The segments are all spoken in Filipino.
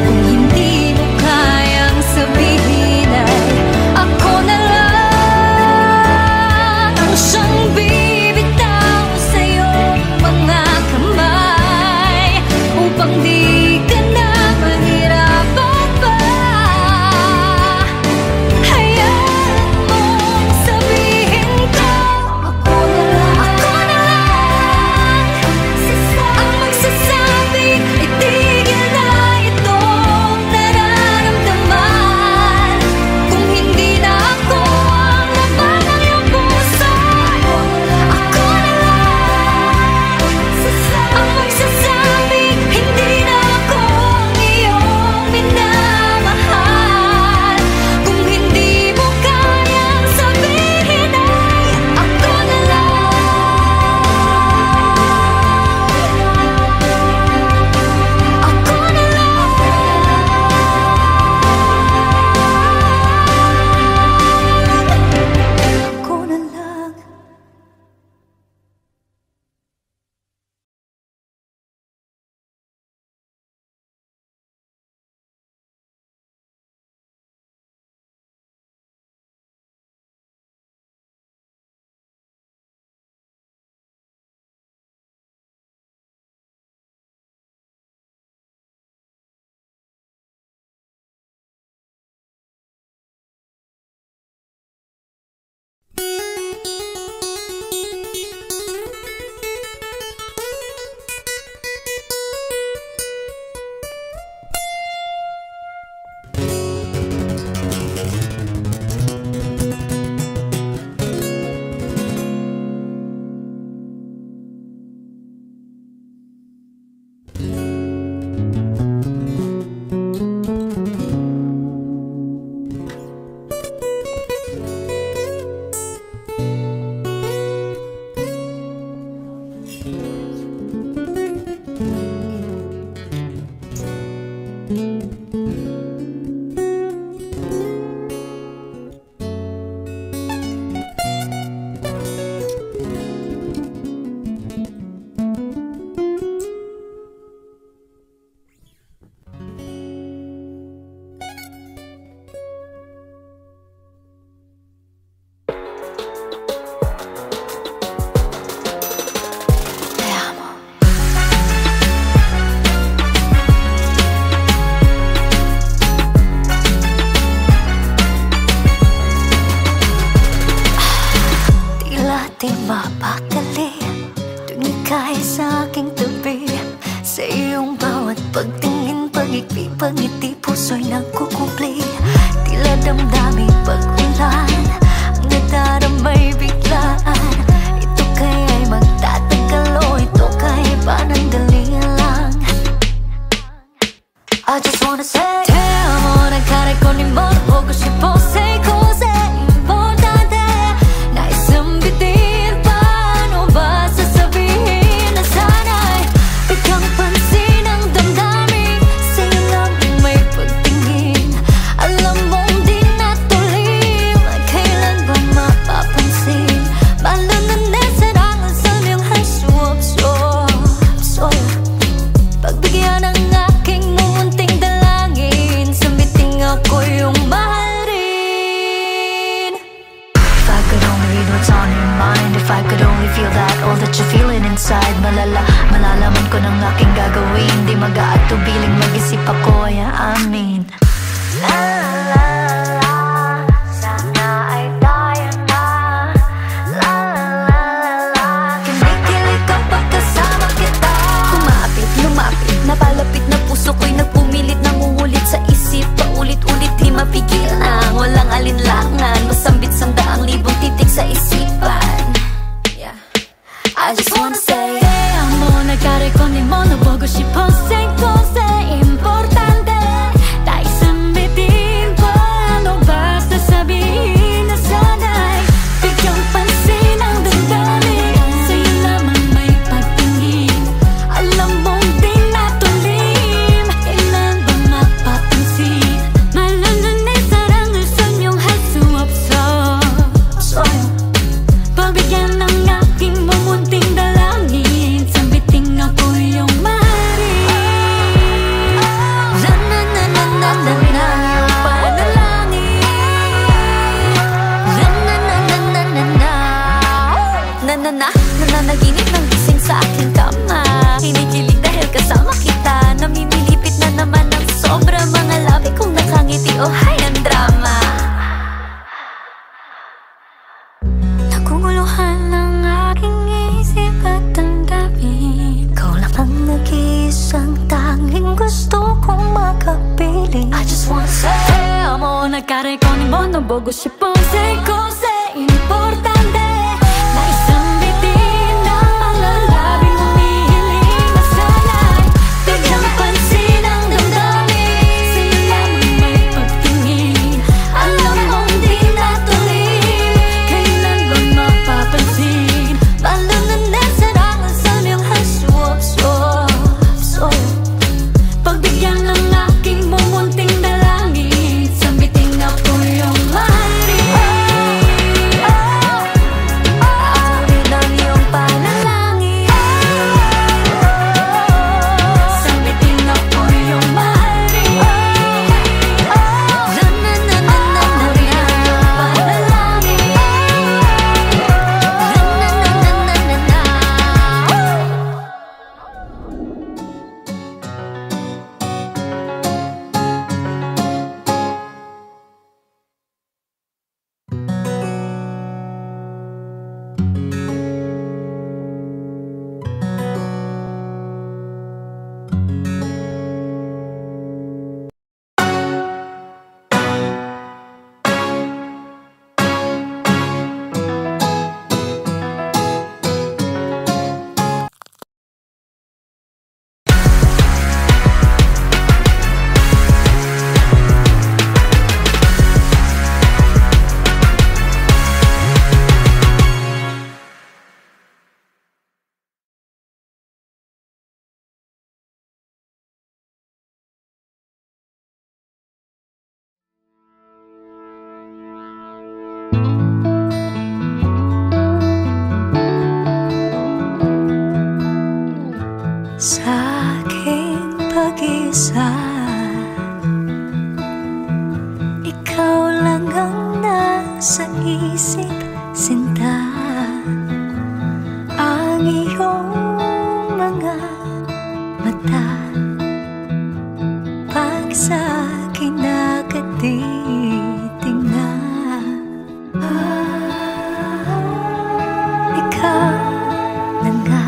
Kung hindi mo damdamin pag-ulan, ang nadaramay biglaan. Ito kaya'y magtatagal o ito kaya'y panandali lang. I just wanna say te amo, nagkarekonin mo, 보고 싶어 say cose importante. 나있음 bitin pa, ano ba sasabihin na sana'y bigyan pansin ang damdamin. Sa'yo lang may pagtingin, alam mong di natulim, kailan ba mapapansin? 말로는 내 사랑은 설명할 수 없어. pagbigyan ng aking mumunting dalangin, sambiting ako yung mahalin. If I could only read what's on your mind, if I could only feel that, all that you're feeling inside, malalaman ko ng aking gagawin. Di mag-aatubiling mag-isip ako, ay aamin. La la la, sana ay tayo na. La la la, kinikilig kapag kasama kita. Kumapit, lumapit, napalapit na puso ko'y nagpumilit, nangungulit sa isip, paulit-ulit di mapigil na. Walang alinlangan, masambit sandaang libong titik sa isipan. Yeah. I just wanna say te amo, nagkarekonin mo, nabogo 싶어 say cose importante. 나있음 bitin pa, ano ba sasabihin na sana'y bigyan pansin ang damdamin. Sa'yo lamang may pagtingin, alam mong di natulim, kailan ba mapapansin? 말로는 내 사랑을 설명할 수 없어. pagbigyan ng aking mumunting dalangin, sambiting ako yung mahalin. La na na na na na na, yung panalangin. La na na na na na na, nananaginip ng gising sa aking kama. Kinikilig dahil kasama kita, namimilipit na naman ng sobra mga labi kong nakangiti, oh hay ang drama. Naguguluhan ng aking isip at damdamin, ikaw lang ang nag-iisang tanging gusto kong makapiling. I just wanna say te amo, nagkarekonin mo, nabogo 싶어 say cose importante. 나있음 bitin na malalabing humihiling na sana'y bigyan pansin ang damdamin. Sa'yo lamang may pagtingin, alam mong di natulim, kailan ba mapapansin? 말로는 내 사랑은 설명할 수 없어. pagbigyan ng aking mumunting dalangin, sambiting ako yung mahalin. Aawit ang iyong panalangin, sambiting ako yung mahalin. La na na na na na na, yung panalangin. La na na na na na na. Sa aking pag-isa, ikaw lang ang nasa isip, sinta. Ang iyong mga mata, pag sa akin nakatitingnan, ikaw na nga.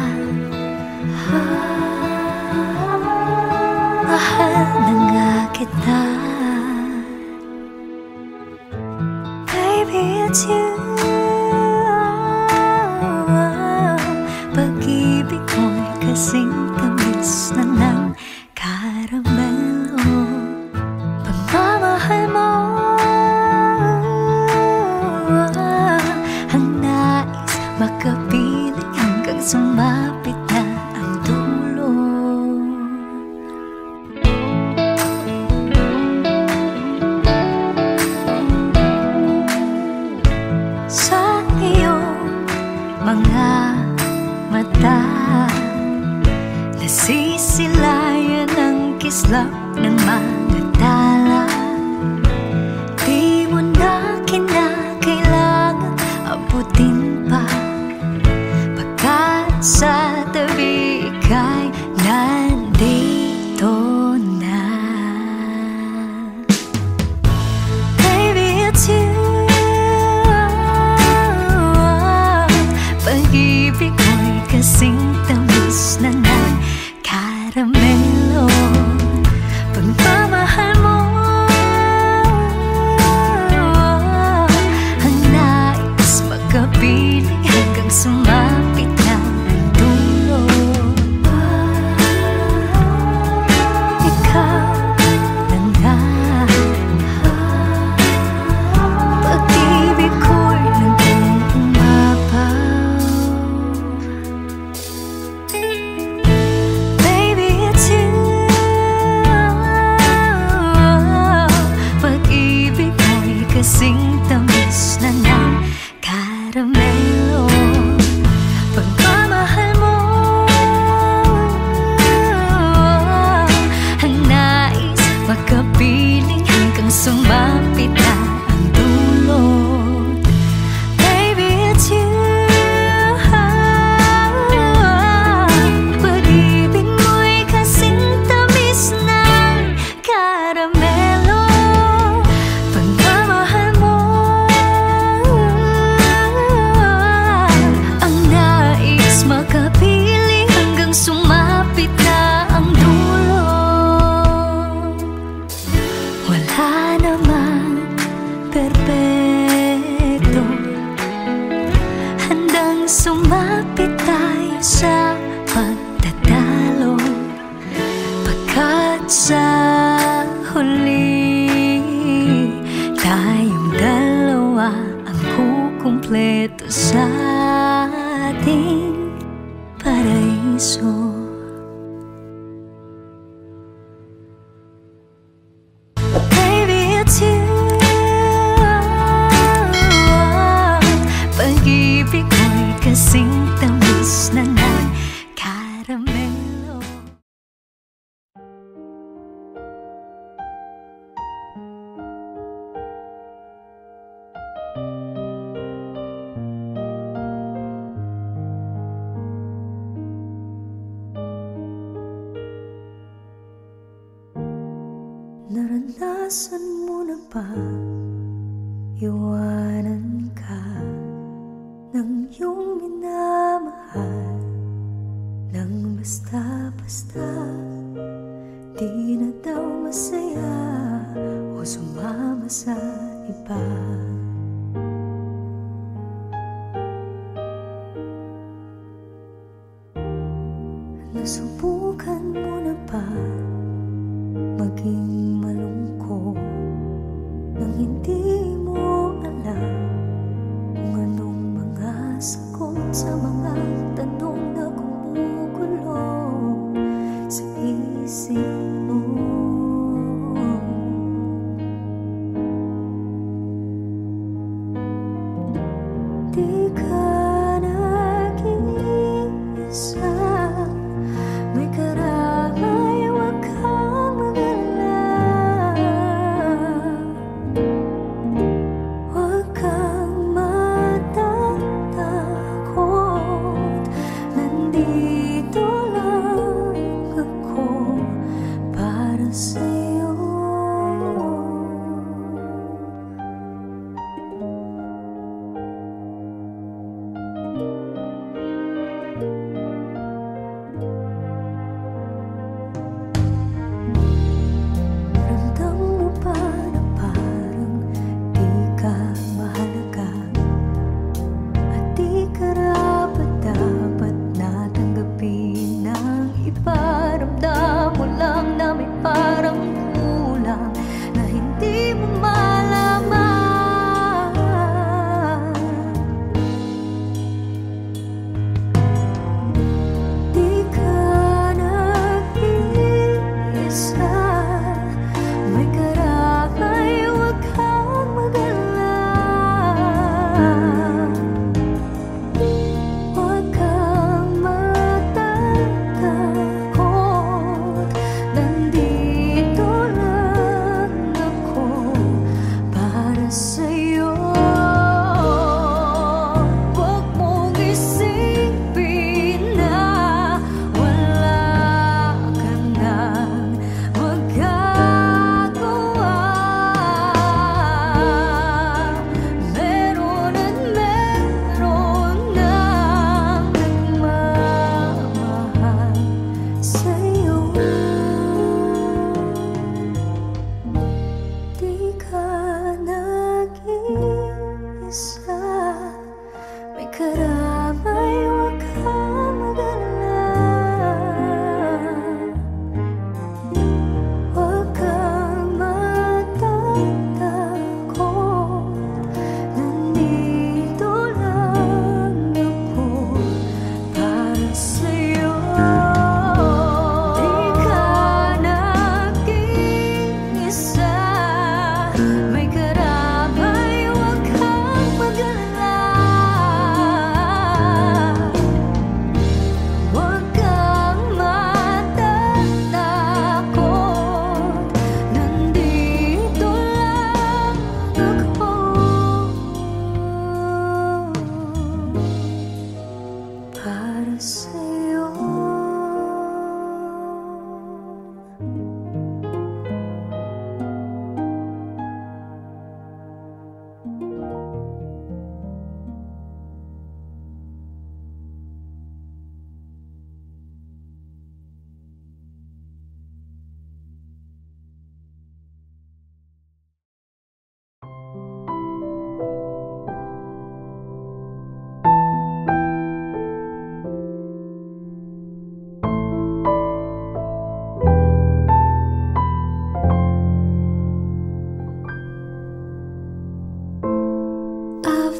Mahal na nga kita. Baby, it's you. Pag-ibig ko'y kasing tamis na ng karamelo. Pagmamahal mo ang nais makapiling hanggang sumapit na ang dulo. Sa iyong mga mata nasisilayan ang kislap ng mga tala. Di mo na kinakailangan abutin pa, pagkat sa tabi ika'y nandito na. Baby, it's you. Pag-ibig ko'y kasing tamis na ng karamelo. Pagmamahal mo ang nais makapiling hanggang sumapit na ang dulo. Ikaw na nga, pag-ibig ko'y naging umapaw. Baby, it's you. Pag-ibig ko'y kasing tamis na ng karamelo. Pagmamahal mo ang nais makapiling hanggang sumapit na ang dulo. Baby, it's you. Pag-ibig mo'y kasing tamis ng karamelo. Pagmamahal mo ang nais makapiling hanggang sumapit na ang dulo. Wala namang perpekto, handang sumapit tayo sa pagtatalo, pagkat sa huli tayong dalawa ang kukumpleto sa ating paraiso. Baby, it's you. Pag-ibig ko'y kasing tamis na ng karamelo. Naranasan mo na ba iwanan ka ng iyong minamahal nang basta-basta? Di na daw masaya o sumama sa iba. Nasubukan mo na ba maging malungkot nang hindi mo alam kung anong mga sagot sa mga tanong na gumugulo sa isip mo? Di ka nag-iisa, may karamay, huwag kang mag-alala. Huwag kang matatakot, nandito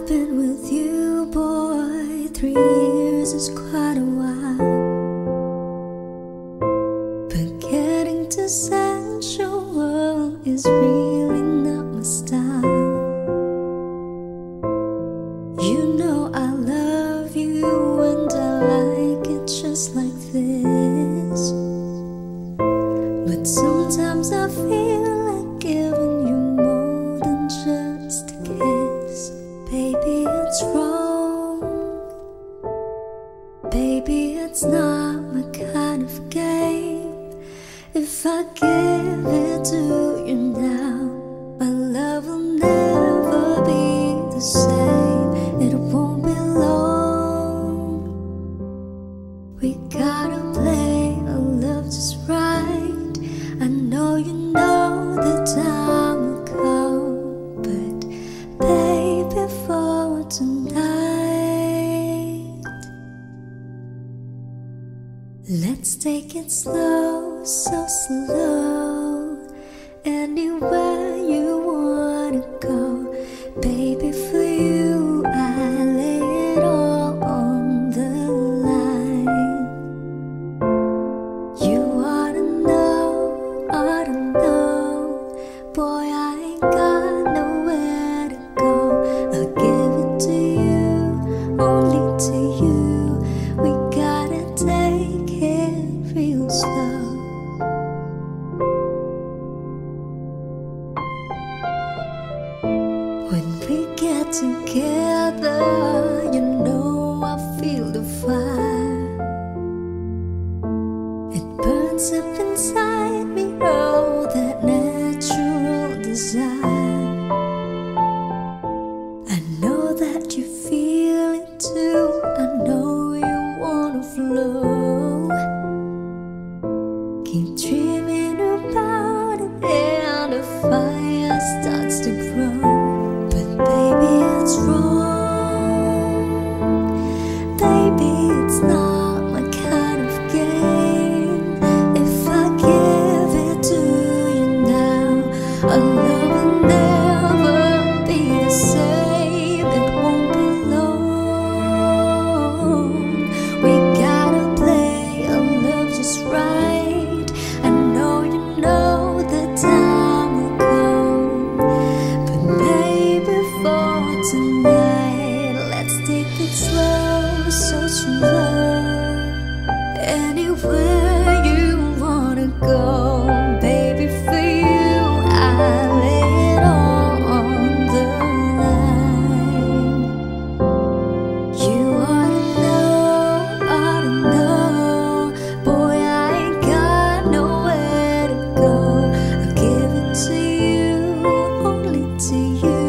I've been with you, boy, 3 years is quite a while. But getting to sensual is really not my style. You know I love you and I like it just like this. But sometimes I feel like giving you more than just a kiss. Baby, it's wrong. Baby, it's not my kind of game. If I give it to you now, my love will never be the same. It won't be long. We gotta play our love just right. I know you know the time will come, but baby, for tonight, let's take it slow, so slow. Anywhere you wanna go, baby, for you I lay it all on the line. You ought to know, boy, I ain't got nowhere to go. I'll give it to you, only to you. We gotta take it real slow. When we get together, you know I feel the fire. It burns up inside me, oh, that natural desire. I know that you feel it too. I know you wanna flow. Keep dreaming about it and the fire starts to grow. But baby, it's wrong. Baby, it's not my kind of game. If I give it to you now, our love will never be the same. It won't be long. We gotta play our love just right. I know you know the time will come, but baby, for tonight, let's take it slow, so slow. Anywhere you wanna go, baby, for you I lay it all on the line. You ought to know, boy, I ain't got nowhere to go. I'll give it to you, only to you.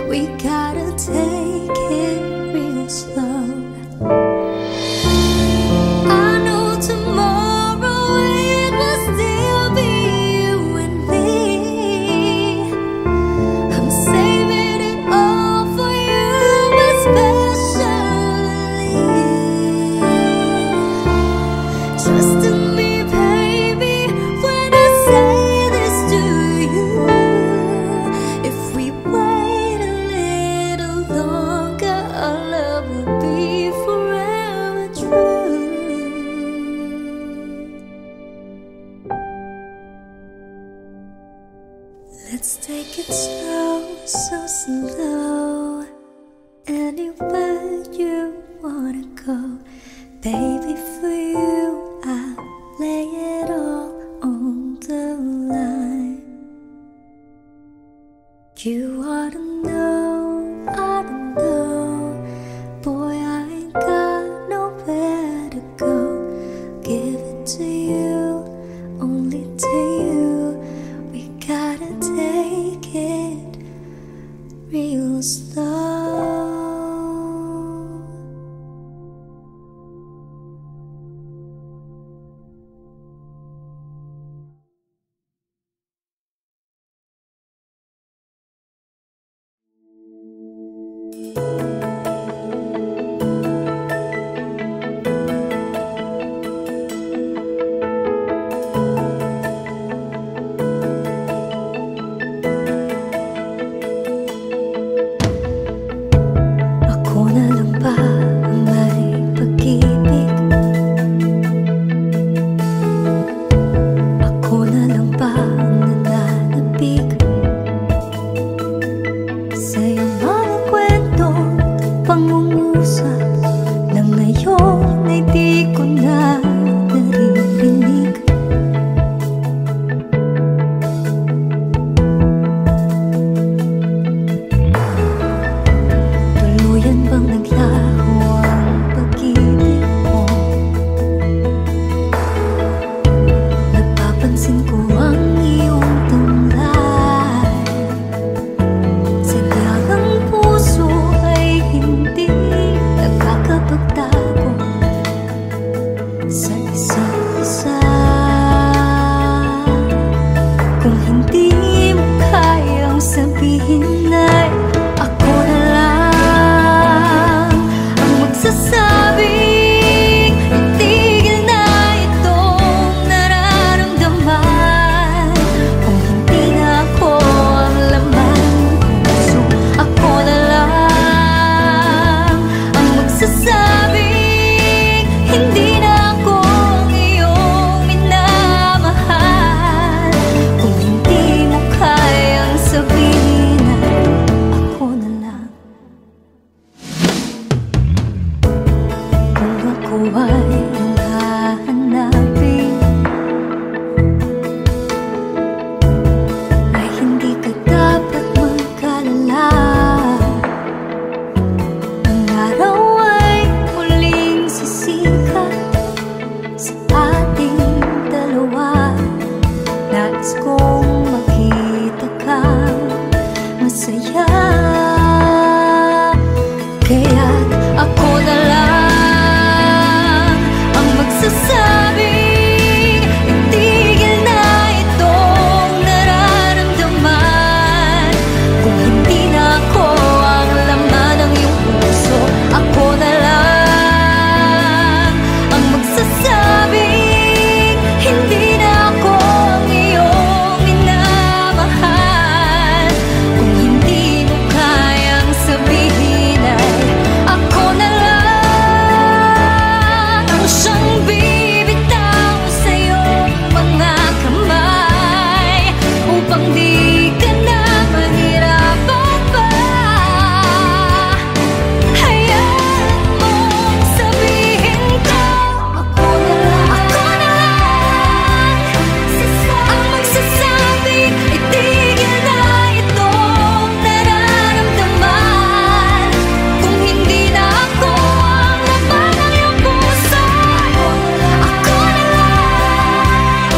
We gotta take it real slow. I know tomorrow it will still be you and me. I'm saving it all for you, especially. Trust in me, baby, when I say this to you. If we wait a little longer, our love will be forever true. Let's take it slow, so slow. Anywhere you wanna go, baby, for you I'll lay it all on the line. You ought to know, boy, I ain't got nowhere to go. Give it to you, only to you. We gotta take it real slow. saya. Kaya't ako na lang ang magsasabing itigil na itong nararamdaman. Kung hindi na ako ang laman ng iyong puso, ako na lang ang magsasabing hindi na ako ang iyong minamahal. Kung hindi mo kayang sabihin ay ako na lang ang siyang bibitaw sa iyong mga kamay, upang di ka na mahirapan pa. Hayaan mong sabihin ko, ako na lang ang magsasabing itigil na itong nararamdaman. Kung hindi na ako ang laman ng iyong puso, ako na lang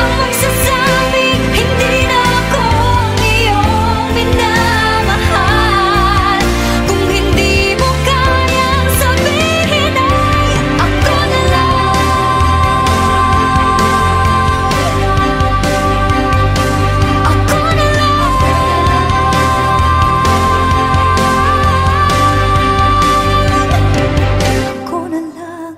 ang magsasabing hindi na ako ang iyong minamahal. Kung hindi mo kayang sabihin ay ako na lang. Ako na lang. Ako na lang.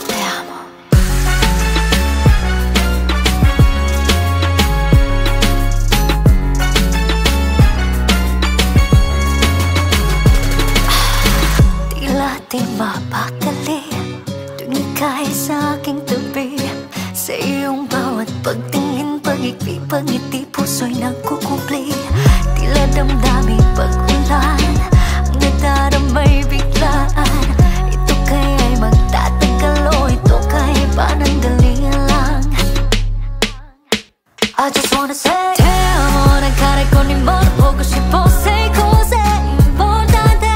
Te amo. Tila di mapakali tuwing ika'y sa aking tabi. Sa iyong bawat pagtingin, pag-ikli, pag-ngiti, puso'y nagkukupli. Tila damdamin pag-ulan, ang nadaramay biglaan. Ito kaya'y magtatagal o ito kaya'y panandalian lang. I just wanna say te amo, nagkarekonin mo na 보고 싶어. Say cause importante,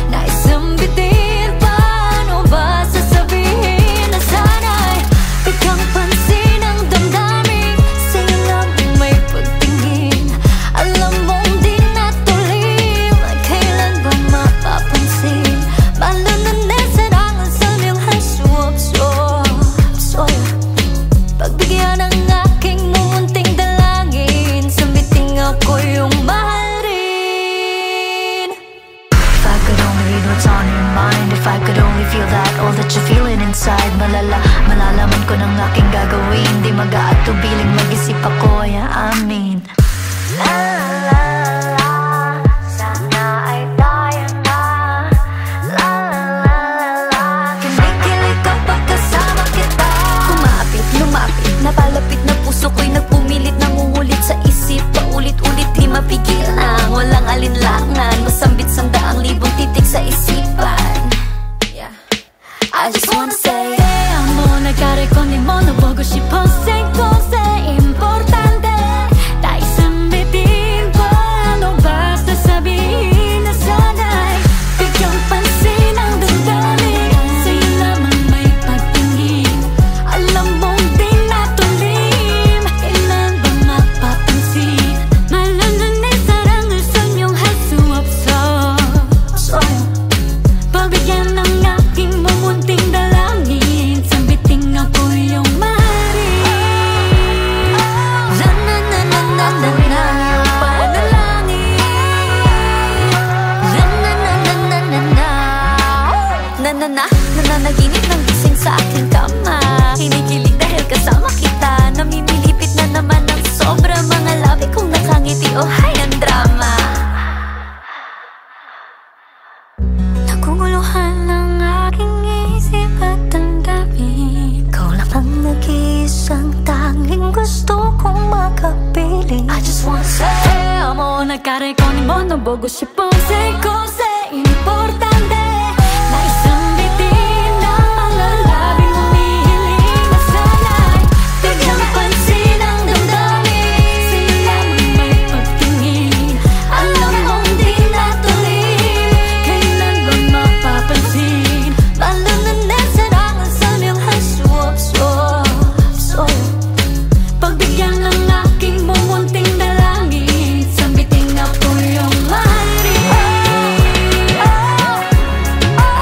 nais sambitin. Paano ba sasabihin na sana'y bigyan pansin ang damdamin sa'yo lang may pagtingin. Alam mong di natulim, kailan ba mapapansin? 말로는 내 사랑은 설명할 수 없어. pagbigyan ng aking mumunting dalangin, sambiting ako yung mahalin. If I could only read what's on your mind, if I could only feel that, all that you're feeling inside. Malalaman ko ng aking gagawin, di mag-aatubiling mag-isip ako, yeah, amin. La la la la, sana ay tayo na. La la la la, kinikilig kapag kasama kita. Kumapit, lumapit, napalapit na puso ko'y nagpumilit, nangungulit sa isip, paulit-ulit di mapigil ang walang alinlangan, masambit sang daang libong titik sa isipan. I just wanna say te amo, nagkarekonin mo na 보고 싶어. Say cause importante, nagkarekonin mo na 보고 싶어 Say 곳에 importante 나 isang bitin na pangalabing humihiling na sana'y bigyan pansin ang damdamin sila may pagtingin alam mong di natuloy kailan ba mapapansin 말로는 내 사랑은 설명할 수 없어 pagbigyan ng aking bumunting dalangin sambitin na po yung mahari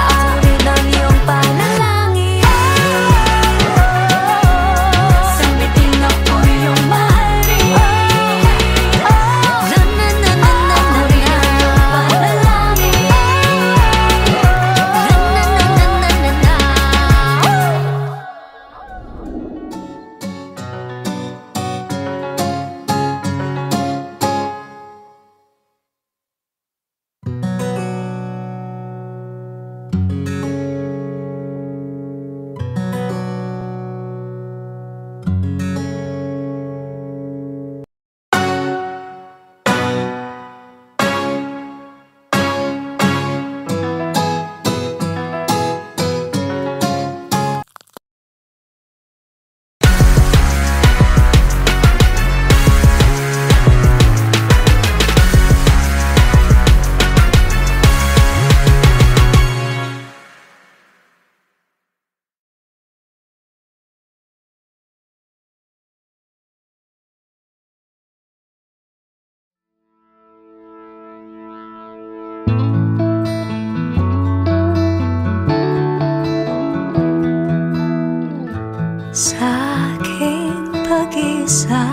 amin ang iyong panalangin sambitin na po yung mahari na-na-na-na-na-na panalangin sa aking pag-isa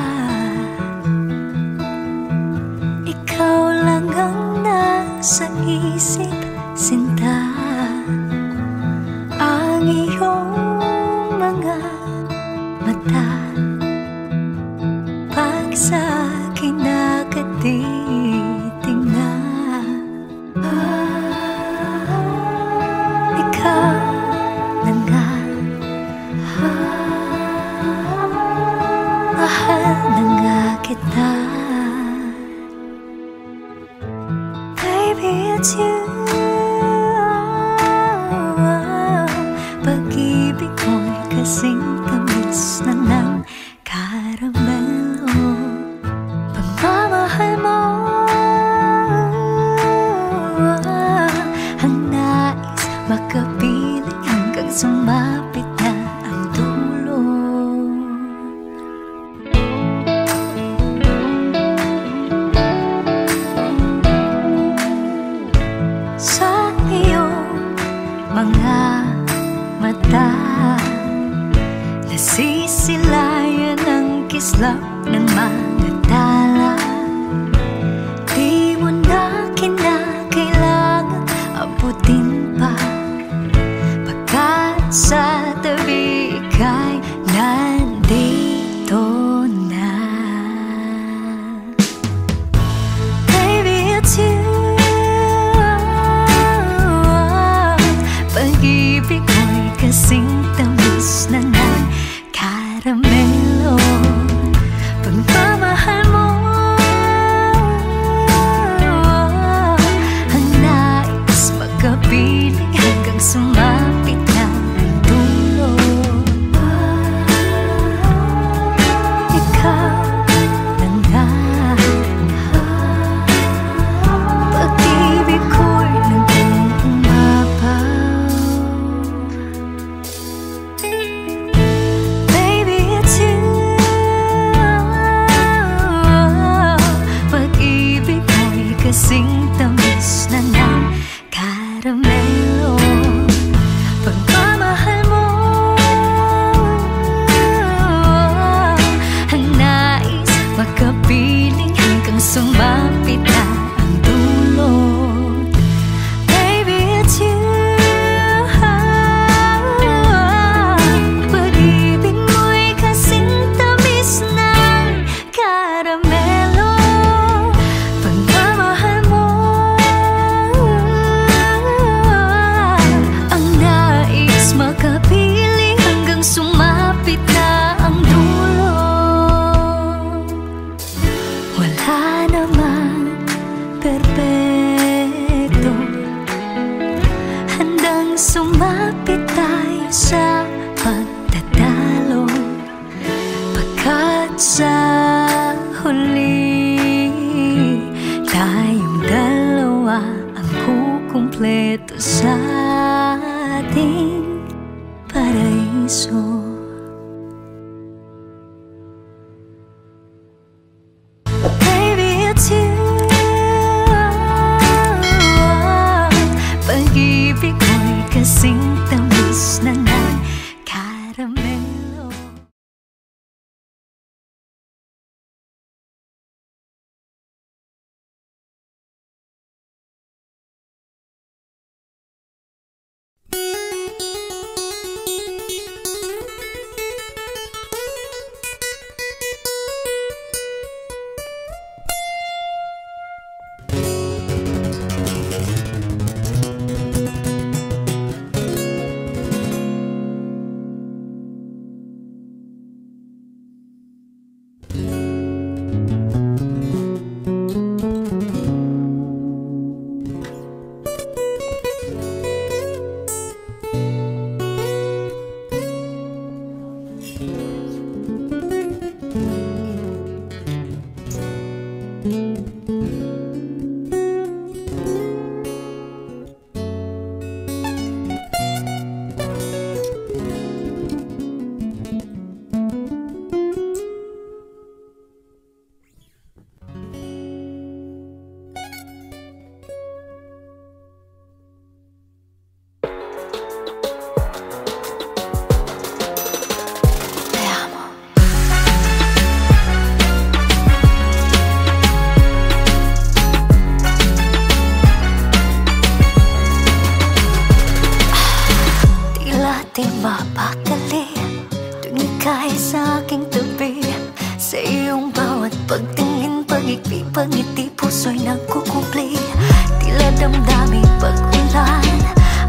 ikaw lang ang nasa isip sinta ang iyong mga mata pag sa akin nakatitingnan ikaw na nga mahal na nga kita Baby, it's you Pag-ibig ko'y kasing tamis na ng karamelo Pagmamahal mo ang nais makapiling hanggang sumapit na ang dulo sa iyong mga mata nasisilayan ang kislap ng mga tala di mo na kinakailangan abutin pa pagkat sa tabi ika'y nandito na Baby, it's you Pag-ibig ko'y kasing tamis na ng karamelo Pagmamahal mo ang nais makapiling hanggang sumapit na ang dulo Ikaw na nga Pag-ibig ko'y nag-uumapaw Baby, it's you Pag-ibig ko'y kasing tamis na ng karamelo Pagmamahal mo ang nais makapiling hanggang sumapit na ang dulo Baby, it's you Pag-ibig mo'y kasing tamis ng karamelo Pagmamahal mo ang nais makapiling hanggang sumapit na ang dulo Wala naman ito sa ating paraiso. Baby, it's you. Pag-ibig ko'y kasing tamis na ng karamelo. Di mapakali tuwing ika'y sa aking tabi. Sa iyong bawat pagtingin, pag-ikli, pag-ngiti, puso'y nagkukumpli. Tila damdamin pag-ulan,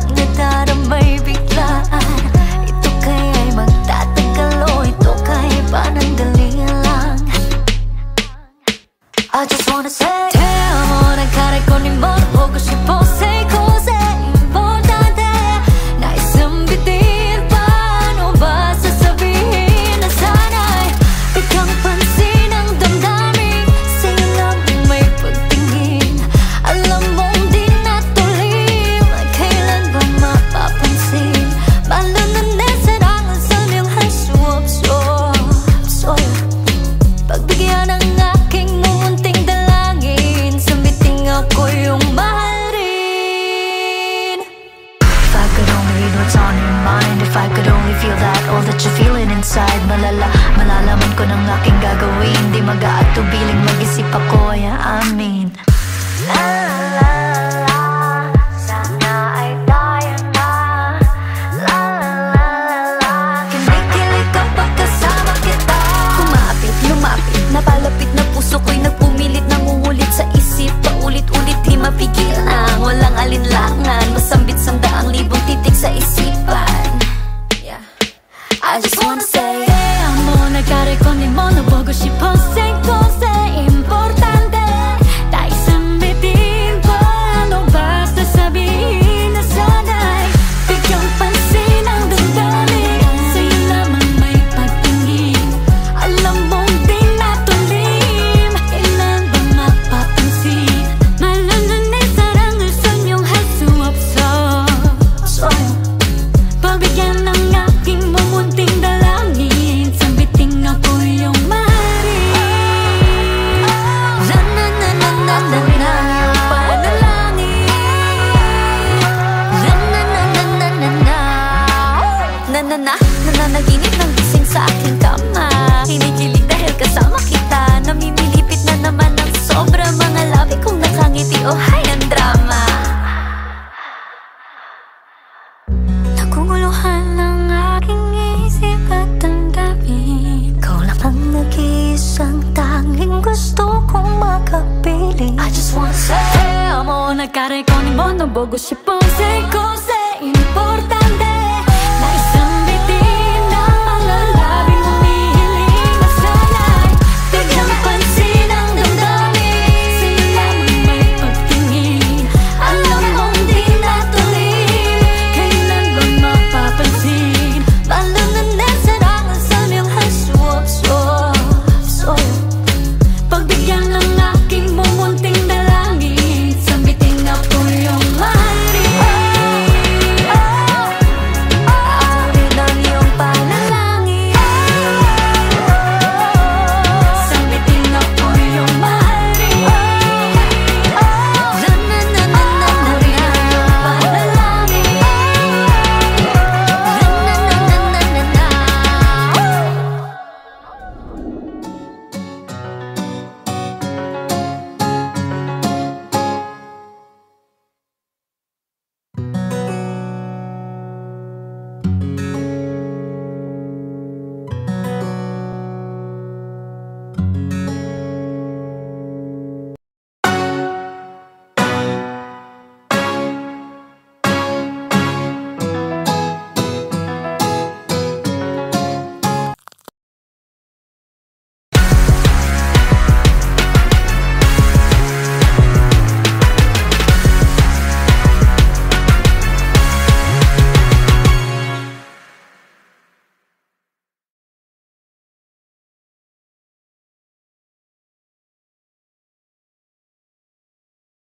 ang nadaramay biglaan. Ito kaya'y magtatagal o ito kaya'y panandali lang. I just wanna say te amo, nagkaray ko ni mo, huwag ko siya po say ko say. If I could only feel that, all that you're feeling inside, malalaman ko ng aking gagawin. Di mag-aatubiling mag-isip ako, yeah, I mean. La la la, sana ay tayo na. La la la la, kinikilig kapag kasama kita. Kumapit, lumapit, napalapit na puso ko'y nagpumilit, nangungulit sa isip, paulit-ulit, di mapigil na. Walang alinlangan, masambit sandaang libong titik sa isipan. I just wanna say amo, nagkaray ko ni mo, nabogo 싶어 say ko say. Importante tayo sambitin pa, ano basta sabihin na sana'y bigyang pansin ang damdamin. Sa'yo lamang may pagtingin, alam mong di natulim. Ilan ba mapapansin, 말로는 내 사랑을 설명할 수 없어. pagbigyan ng aking mumunting dalangin, sambiting ako yung mahalin. La-na-na-na-na-na-na, yung panalangin. La-na-na-na-na-na-na, na-na-na, nananaginip ng gising sa aking kama. Kinikilig dahil kasama kita, namimilipit na naman ng sobra. Mga labi kong nakangiti, oh hay ang drama. Naguguluhan ng aking isip at damdamin, ikaw lang ang nag-iisang tanging gusto kong makapiling. I just wanna say amo, nagkaray ko ni mo, nabogo 싶어 say ko say.